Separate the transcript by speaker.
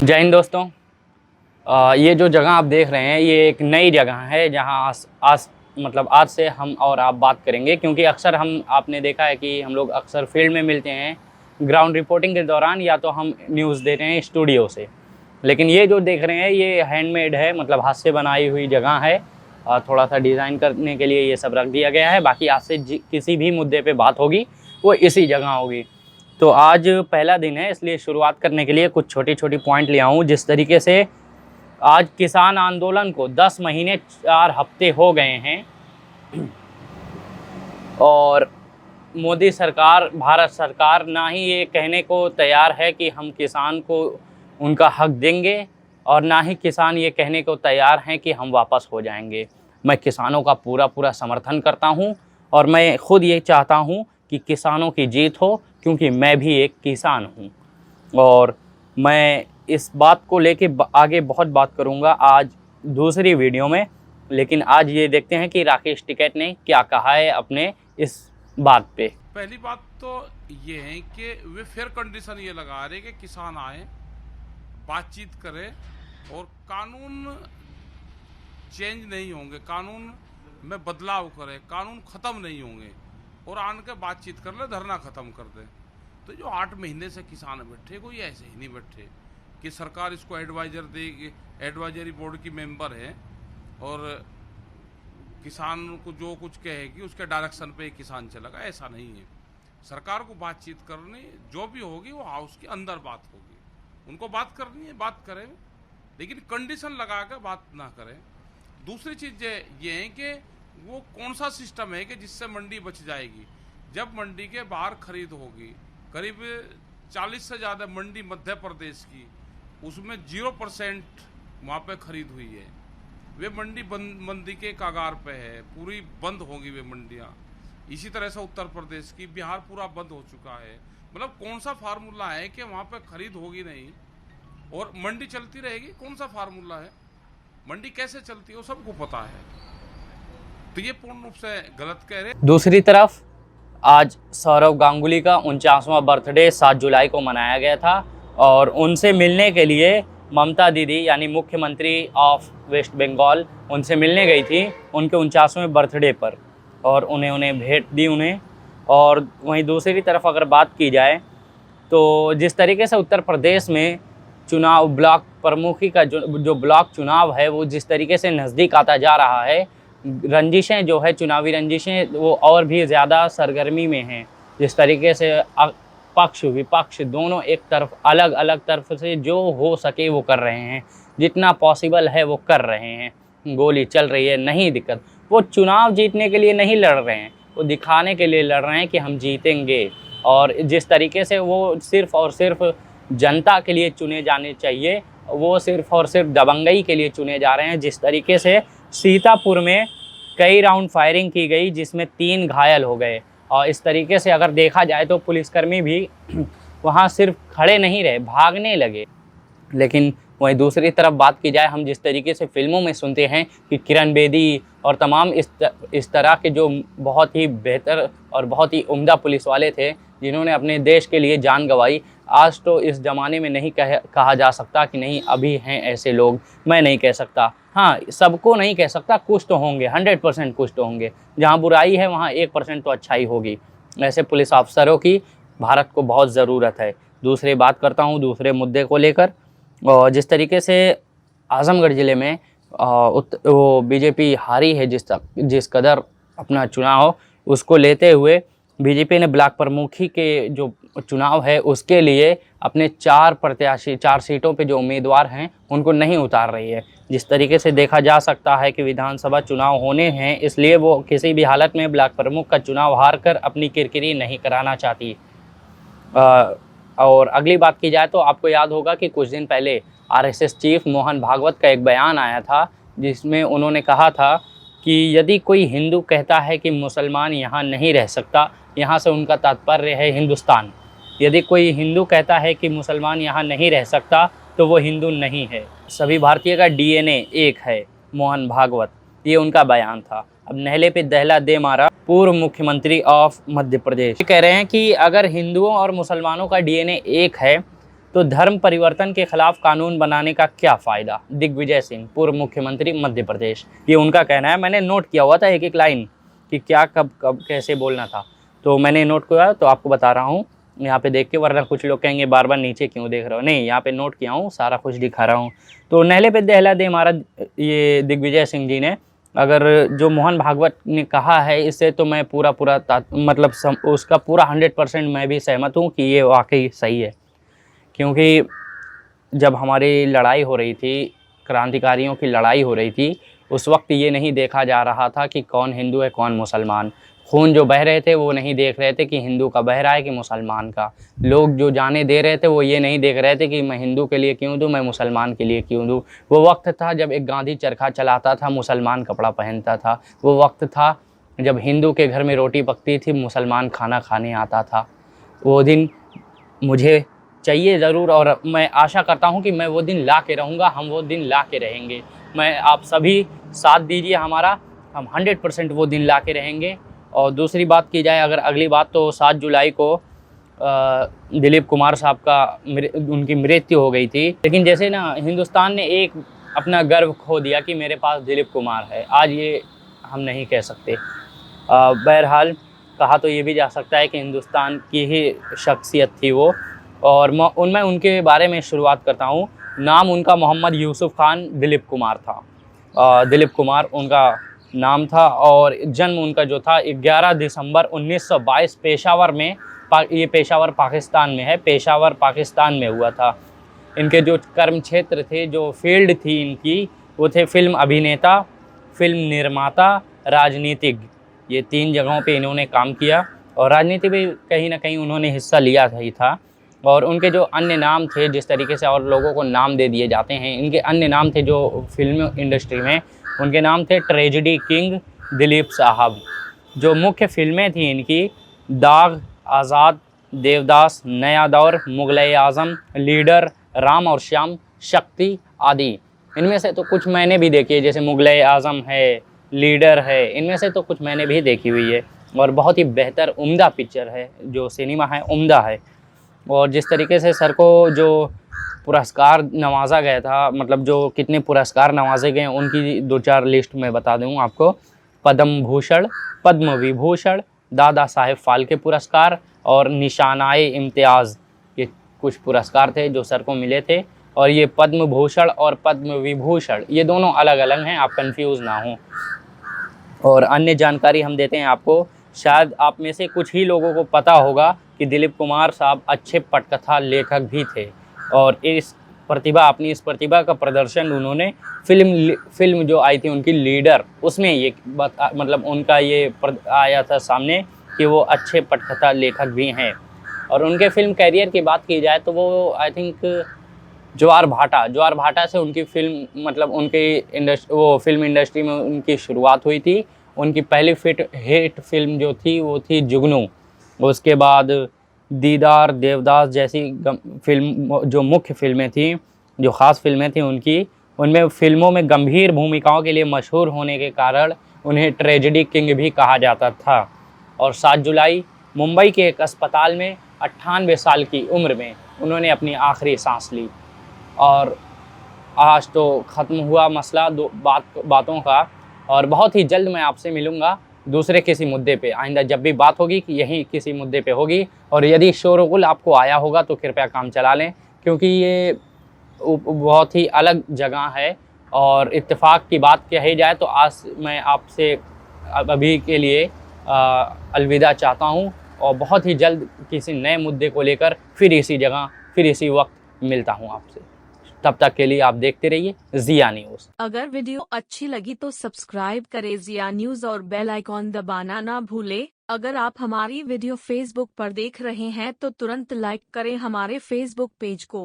Speaker 1: जय हिंद दोस्तों। ये जो जगह आप देख रहे हैं ये एक नई जगह है जहाँ आज से हम और आप बात करेंगे, क्योंकि अक्सर आपने देखा है कि हम लोग अक्सर फील्ड में मिलते हैं ग्राउंड रिपोर्टिंग के दौरान, या तो हम न्यूज़ दे रहे हैं स्टूडियो से। लेकिन ये जो देख रहे हैं ये हैंडमेड है, मतलब हाथ से बनाई हुई जगह है। थोड़ा सा डिज़ाइन करने के लिए ये सब रख दिया गया है। बाकी आज से किसी भी मुद्दे पे बात होगी वो इसी जगह होगी। तो आज पहला दिन है, इसलिए शुरुआत करने के लिए कुछ छोटी छोटी पॉइंट ले आऊँ। जिस तरीके से आज किसान आंदोलन को 10 महीने 4 हफ्ते हो गए हैं और मोदी सरकार, भारत सरकार ना ही ये कहने को तैयार है कि हम किसान को उनका हक देंगे, और ना ही किसान ये कहने को तैयार हैं कि हम वापस हो जाएंगे। मैं किसानों का पूरा समर्थन करता हूं और मैं खुद ये चाहता हूं कि किसानों की जीत हो, क्योंकि मैं भी एक किसान हूं। और मैं इस बात को लेके आगे बहुत बात करूंगा आज दूसरी वीडियो में। लेकिन आज ये देखते हैं कि राकेश टिकैत ने क्या कहा है अपने इस बात पे।
Speaker 2: पहली बात तो ये है कि वे फेयर कंडीशन ये लगा रहे कि किसान आए, बातचीत करें, और कानून चेंज नहीं होंगे, कानून में बदलाव करें, कानून ख़त्म नहीं होंगे, और आन के बातचीत कर ले, धरना ख़त्म कर दे। तो जो 8 महीने से किसान बैठे, कोई ऐसे ही नहीं बैठे कि सरकार इसको एडवाइजर देगी, एडवाइजरी बोर्ड की मेंबर है और किसान को जो कुछ कहेगी उसके डायरेक्शन पे किसान चलेगा, ऐसा नहीं है। सरकार को बातचीत करनी, जो भी होगी वो हाउस के अंदर बात होगी, उनको बात करनी है, बात करें, लेकिन कंडीशन लगा कर बात ना करें। दूसरी चीज़ ये है कि वो कौन सा सिस्टम है कि जिससे मंडी बच जाएगी। जब मंडी के बाहर खरीद होगी, करीब 40 से ज़्यादा मंडी मध्य प्रदेश की, उसमें 0% वहाँ पे खरीद हुई है। वे मंडी मंदी के कागार पे है, पूरी बंद होंगी वे मंडियाँ। इसी तरह से उत्तर प्रदेश की, बिहार पूरा बंद हो चुका है। मतलब कौन सा फार्मूला है कि वहाँ पे खरीद होगी नहीं और मंडी चलती रहेगी? कौन सा फार्मूला है? मंडी कैसे चलती है वो सबको पता है। तो ये पूर्ण रूप से गलत कह रहे।
Speaker 1: दूसरी तरफ आज सौरव गांगुली का 49वां बर्थडे 7 जुलाई को मनाया गया था, और उनसे मिलने के लिए ममता दीदी यानी मुख्यमंत्री ऑफ वेस्ट बंगाल उनसे मिलने गई थी उनके 49वें बर्थडे पर, और उन्हें भेंट दी उन्हें। और वहीं दूसरी तरफ अगर बात की जाए तो जिस तरीके से उत्तर प्रदेश में चुनाव, ब्लॉक प्रमुखी का जो ब्लॉक चुनाव है वो जिस तरीके से नज़दीक आता जा रहा है, रंजिशें जो है, चुनावी रंजिशें वो और भी ज़्यादा सरगर्मी में हैं। जिस तरीके से पक्ष विपक्ष दोनों एक तरफ, अलग अलग तरफ से जो हो सके वो कर रहे हैं, जितना पॉसिबल है वो कर रहे हैं। गोली चल रही है, नहीं दिक्कत। वो चुनाव जीतने के लिए नहीं लड़ रहे हैं, वो दिखाने के लिए लड़ रहे हैं कि हम जीतेंगे। और जिस तरीके से वो सिर्फ़ और सिर्फ जनता के लिए चुने जाने चाहिए, वो सिर्फ़ और सिर्फ दबंगई के लिए चुने जा रहे हैं। जिस तरीके से सीतापुर में कई राउंड फायरिंग की गई जिसमें 3 घायल हो गए, और इस तरीके से अगर देखा जाए तो पुलिसकर्मी भी वहाँ सिर्फ खड़े नहीं रहे, भागने लगे। लेकिन वहीं दूसरी तरफ बात की जाए, हम जिस तरीके से फिल्मों में सुनते हैं कि किरण बेदी और तमाम इस तरह के जो बहुत ही बेहतर और बहुत ही उम्दा पुलिस वाले थे जिन्होंने अपने देश के लिए जान गंवाई, आज तो इस ज़माने में नहीं कहा जा सकता कि नहीं अभी हैं ऐसे लोग। मैं नहीं कह सकता, हाँ सबको नहीं कह सकता, कुछ तो होंगे, 100% कुछ तो होंगे। जहाँ बुराई है वहाँ 1% तो अच्छाई होगी। ऐसे पुलिस अफसरों की भारत को बहुत ज़रूरत है। दूसरी बात करता हूँ दूसरे मुद्दे को लेकर, और जिस तरीके से आज़मगढ़ ज़िले में वो बीजेपी हारी है, जिस कदर अपना चुनाव, उसको लेते हुए बीजेपी ने ब्लॉक प्रमुखी के जो चुनाव है उसके लिए अपने 4 प्रत्याशी, 4 सीटों पे जो उम्मीदवार हैं उनको नहीं उतार रही है। जिस तरीके से देखा जा सकता है कि विधानसभा चुनाव होने हैं, इसलिए वो किसी भी हालत में ब्लॉक प्रमुख का चुनाव हार कर अपनी किरकिरी नहीं कराना चाहती। और अगली बात की जाए तो आपको याद होगा कि कुछ दिन पहले आरएसएस चीफ मोहन भागवत का एक बयान आया था जिसमें उन्होंने कहा था कि यदि कोई हिंदू कहता है कि मुसलमान यहाँ नहीं रह सकता, यहाँ से उनका तात्पर्य है हिंदुस्तान। यदि कोई हिंदू कहता है कि मुसलमान यहाँ नहीं रह सकता तो वो हिंदू नहीं है। सभी भारतीय का डीएनए एक है, मोहन भागवत, ये उनका बयान था। अब नहले पे दहला दे मारा पूर्व मुख्यमंत्री ऑफ मध्य प्रदेश कह रहे हैं कि अगर हिंदुओं और मुसलमानों का डीएनए एक है तो धर्म परिवर्तन के खिलाफ कानून बनाने का क्या फ़ायदा? दिग्विजय सिंह, पूर्व मुख्यमंत्री मध्य प्रदेश, ये उनका कहना है। मैंने नोट किया हुआ था एक एक लाइन कि क्या कब कब कैसे बोलना था, तो मैंने नोट किया तो आपको बता रहा हूँ यहाँ पे देख के, वरना कुछ लोग कहेंगे बार बार नीचे क्यों देख रहे हो। नहीं, यहाँ पे नोट किया हूँ, सारा कुछ दिखा रहा हूँ। तो नहले पे दहला दे महाराज, ये दिग्विजय सिंह जी ने, अगर जो मोहन भागवत ने कहा है इससे तो मैं पूरा मतलब उसका पूरा 100% मैं भी सहमत हूँ कि ये वाकई सही है। क्योंकि जब हमारी लड़ाई हो रही थी, क्रांतिकारियों की लड़ाई हो रही थी, उस वक्त ये नहीं देखा जा रहा था कि कौन हिंदू है कौन मुसलमान। खून जो बह रहे थे वो नहीं देख रहे थे कि हिंदू का बह रहा है कि मुसलमान का। लोग जो जाने दे रहे थे वो ये नहीं देख रहे थे कि मैं हिंदू के लिए क्यों दूँ, मैं मुसलमान के लिए क्यों दूँ। वो वक्त था जब एक गांधी चरखा चलाता था, मुसलमान कपड़ा पहनता था। वो वक्त था जब हिंदू के घर में रोटी पकती थी, मुसलमान खाना खाने आता था। वो दिन मुझे चाहिए ज़रूर, और मैं आशा करता हूँ कि मैं वो दिन ला के रहूँगा, हम वो दिन ला के रहेंगे। मैं आप सभी साथ दीजिए हमारा, हम 100% वो दिन ला के रहेंगे। और दूसरी बात की जाए अगर अगली बात, तो 7 जुलाई को दिलीप कुमार साहब का उनकी मृत्यु हो गई थी। लेकिन जैसे ना हिंदुस्तान ने एक अपना गर्व खो दिया कि मेरे पास दिलीप कुमार है, आज ये हम नहीं कह सकते। बहरहाल कहा तो ये भी जा सकता है कि हिंदुस्तान की ही शख्सियत थी वो। और मैं उनके बारे में शुरुआत करता हूँ। नाम उनका मोहम्मद यूसुफ खान दिलीप कुमार था। दिलीप कुमार उनका नाम था, और जन्म उनका जो था 11 दिसंबर 1922 पेशावर में, ये पेशावर पाकिस्तान में है, पेशावर पाकिस्तान में हुआ था। इनके जो कर्म क्षेत्र थे, जो फील्ड थी इनकी, वो थे फिल्म अभिनेता, फिल्म निर्माता, राजनीतिज्ञ। ये 3 जगहों पे इन्होंने काम किया, और राजनीति में कहीं ना कहीं उन्होंने हिस्सा लिया ही था। और उनके जो अन्य नाम थे, जिस तरीके से और लोगों को नाम दे दिए जाते हैं, इनके अन्य नाम थे जो फिल्म इंडस्ट्री में, उनके नाम थे ट्रेजेडी किंग दिलीप साहब। जो मुख्य फिल्में थी इनकी, दाग, आज़ाद, देवदास, नया दौर, मुग़ल-ए-आज़म, लीडर, राम और श्याम, शक्ति आदि। इनमें से तो कुछ मैंने भी देखी है, जैसे मुग़ल-ए-आज़म है, लीडर है, इनमें से तो कुछ मैंने भी देखी हुई है। और बहुत ही बेहतर उम्दा पिक्चर है, जो सिनेमा है उम्दा है। और जिस तरीके से सर को जो पुरस्कार नवाजा गया था, मतलब जो कितने पुरस्कार नवाजे गए उनकी 2-4 लिस्ट में बता दूँ आपको। पद्म भूषण, पद्म विभूषण, दादा साहेब फाल्के पुरस्कार और निशानाए इम्तियाज़, ये कुछ पुरस्कार थे जो सर को मिले थे। और ये पद्म भूषण और पद्म विभूषण ये दोनों अलग अलग हैं, आप कंफ्यूज ना हों। और अन्य जानकारी हम देते हैं आपको। शायद आप में से कुछ ही लोगों को पता होगा कि दिलीप कुमार साहब अच्छे पटकथा लेखक भी थे, और अपनी इस प्रतिभा का प्रदर्शन उन्होंने फिल्म जो आई थी उनकी लीडर, उसमें ये मतलब उनका ये आया था सामने कि वो अच्छे पटकथा लेखक भी हैं। और उनके फिल्म कैरियर की बात की जाए तो वो आई थिंक ज्वार भाटा से उनकी फिल्म, मतलब वो फिल्म इंडस्ट्री में उनकी शुरुआत हुई थी। उनकी पहली हिट फिल्म जो थी वो थी जुगनू। उसके बाद दीदार, देवदास जैसी फिल्म, जो मुख्य फिल्में थी, जो ख़ास फिल्में थी उनकी, उनमें फिल्मों में गंभीर भूमिकाओं के लिए मशहूर होने के कारण उन्हें ट्रेजेडी किंग भी कहा जाता था। और 7 जुलाई मुंबई के एक अस्पताल में 98 साल की उम्र में उन्होंने अपनी आखिरी सांस ली। और आज तो ख़त्म हुआ मसला बातों का, और बहुत ही जल्द मैं आपसे मिलूँगा दूसरे किसी मुद्दे पे। आइंदा जब भी बात होगी कि यही किसी मुद्दे पे होगी। और यदि शोरगुल आपको आया होगा तो कृपया काम चला लें, क्योंकि ये बहुत ही अलग जगह है। और इत्तेफाक की बात कही जाए तो आज मैं आपसे अभी के लिए अलविदा चाहता हूँ, और बहुत ही जल्द किसी नए मुद्दे को लेकर फिर इसी जगह फिर इसी वक्त मिलता हूँ आपसे। तब तक के लिए आप देखते रहिए जिया न्यूज़।
Speaker 3: अगर वीडियो अच्छी लगी तो सब्सक्राइब करें जिया न्यूज़ और बेल आइकॉन दबाना ना भूले। अगर आप हमारी वीडियो फेसबुक पर देख रहे हैं तो तुरंत लाइक करें हमारे फेसबुक पेज को।